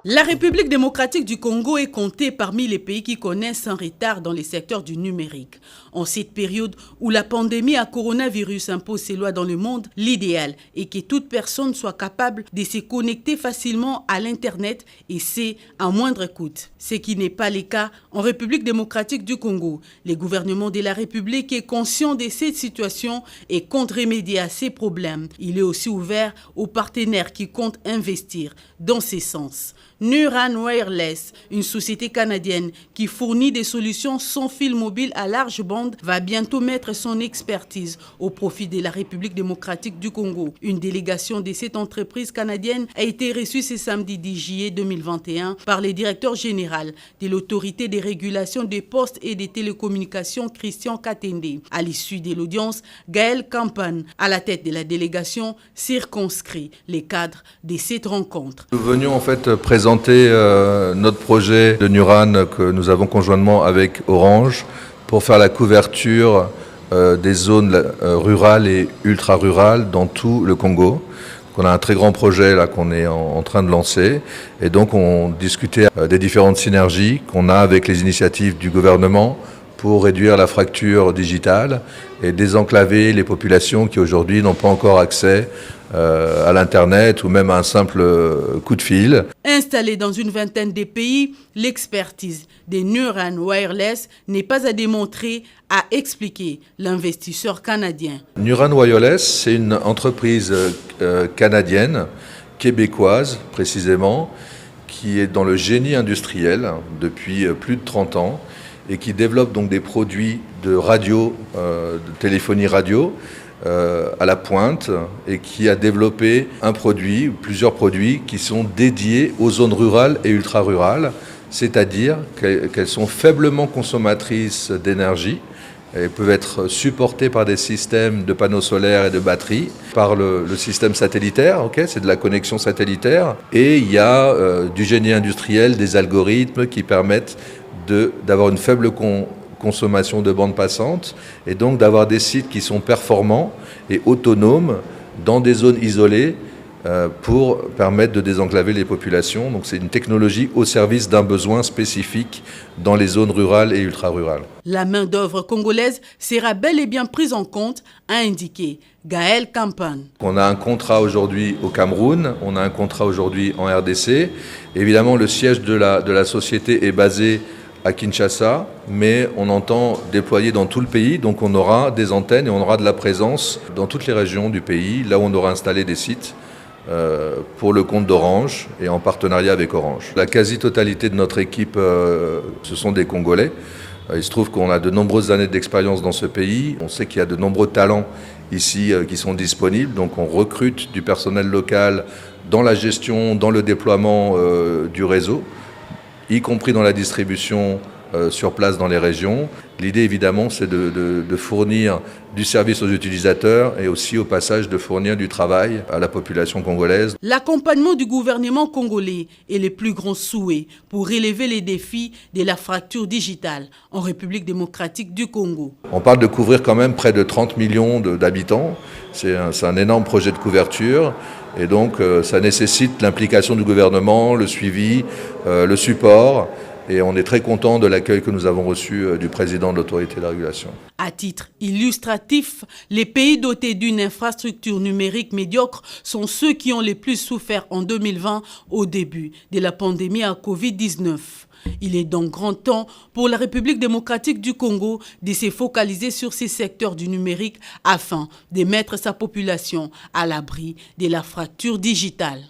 La République démocratique du Congo est comptée parmi les pays qui connaissent un retard dans les secteurs du numérique. En cette période où la pandémie à coronavirus impose ses lois dans le monde, l'idéal est que toute personne soit capable de se connecter facilement à l'Internet et c'est à moindre coût. Ce qui n'est pas le cas en République démocratique du Congo. Le gouvernement de la République est conscient de cette situation et compte remédier à ces problèmes. Il est aussi ouvert aux partenaires qui comptent investir dans ce sens. Nuran Wireless, une société canadienne qui fournit des solutions sans fil mobile à large bande, va bientôt mettre son expertise au profit de la République démocratique du Congo. Une délégation de cette entreprise canadienne a été reçue ce samedi 10 juillet 2021 par le directeur général de l'autorité de régulation des postes et des télécommunications, Christian Katende. À l'issue de l'audience, Gaël Kampan, à la tête de la délégation, circonscrit les cadres de cette rencontre. Nous venions en fait présenter notre projet de Nuran que nous avons conjointement avec Orange pour faire la couverture des zones rurales et ultra-rurales dans tout le Congo. On a un très grand projet là qu'on est en train de lancer et donc on discutait des différentes synergies qu'on a avec les initiatives du gouvernement pour réduire la fracture digitale et désenclaver les populations qui aujourd'hui n'ont pas encore accès à l'Internet ou même à un simple coup de fil. Installée dans une vingtaine de pays, l'expertise des Nuran Wireless n'est pas à démontrer, a expliqué l'investisseur canadien. Nuran Wireless, c'est une entreprise canadienne, québécoise précisément, qui est dans le génie industriel depuis plus de 30 ans et qui développe donc des produits de radio, de téléphonie radio, à la pointe et qui a développé un produit, plusieurs produits qui sont dédiés aux zones rurales et ultra-rurales, c'est-à-dire qu'elles sont faiblement consommatrices d'énergie. Elles peuvent être supportées par des systèmes de panneaux solaires et de batteries, par le système satellitaire, c'est de la connexion satellitaire, et il y a du génie industriel, des algorithmes qui permettent d'avoir une faible consommation de bande passante et donc d'avoir des sites qui sont performants et autonomes dans des zones isolées pour permettre de désenclaver les populations. Donc c'est une technologie au service d'un besoin spécifique dans les zones rurales et ultra-rurales. La main-d'œuvre congolaise sera bel et bien prise en compte, a indiqué Gaël Kampan. On a un contrat aujourd'hui au Cameroun, on a un contrat aujourd'hui en RDC. Évidemment, le siège de la société est basé à Kinshasa, mais on entend déployer dans tout le pays, donc on aura des antennes et on aura de la présence dans toutes les régions du pays, là où on aura installé des sites pour le compte d'Orange et en partenariat avec Orange. La quasi-totalité de notre équipe, ce sont des Congolais. Il se trouve qu'on a de nombreuses années d'expérience dans ce pays. On sait qu'il y a de nombreux talents ici qui sont disponibles, donc on recrute du personnel local dans la gestion, dans le déploiement du réseau, y compris dans la distribution sur place dans les régions. L'idée évidemment c'est de fournir du service aux utilisateurs et aussi au passage de fournir du travail à la population congolaise. L'accompagnement du gouvernement congolais est le plus grand souhait pour relever les défis de la fracture digitale en République démocratique du Congo. On parle de couvrir quand même près de 30 millions d'habitants. C'est un énorme projet de couverture. Et donc ça nécessite l'implication du gouvernement, le suivi, le support. Et on est très content de l'accueil que nous avons reçu du président de l'autorité de la régulation. À titre illustratif, les pays dotés d'une infrastructure numérique médiocre sont ceux qui ont le plus souffert en 2020 au début de la pandémie à Covid-19. Il est donc grand temps pour la République démocratique du Congo de se focaliser sur ces secteurs du numérique afin de mettre sa population à l'abri de la fracture digitale.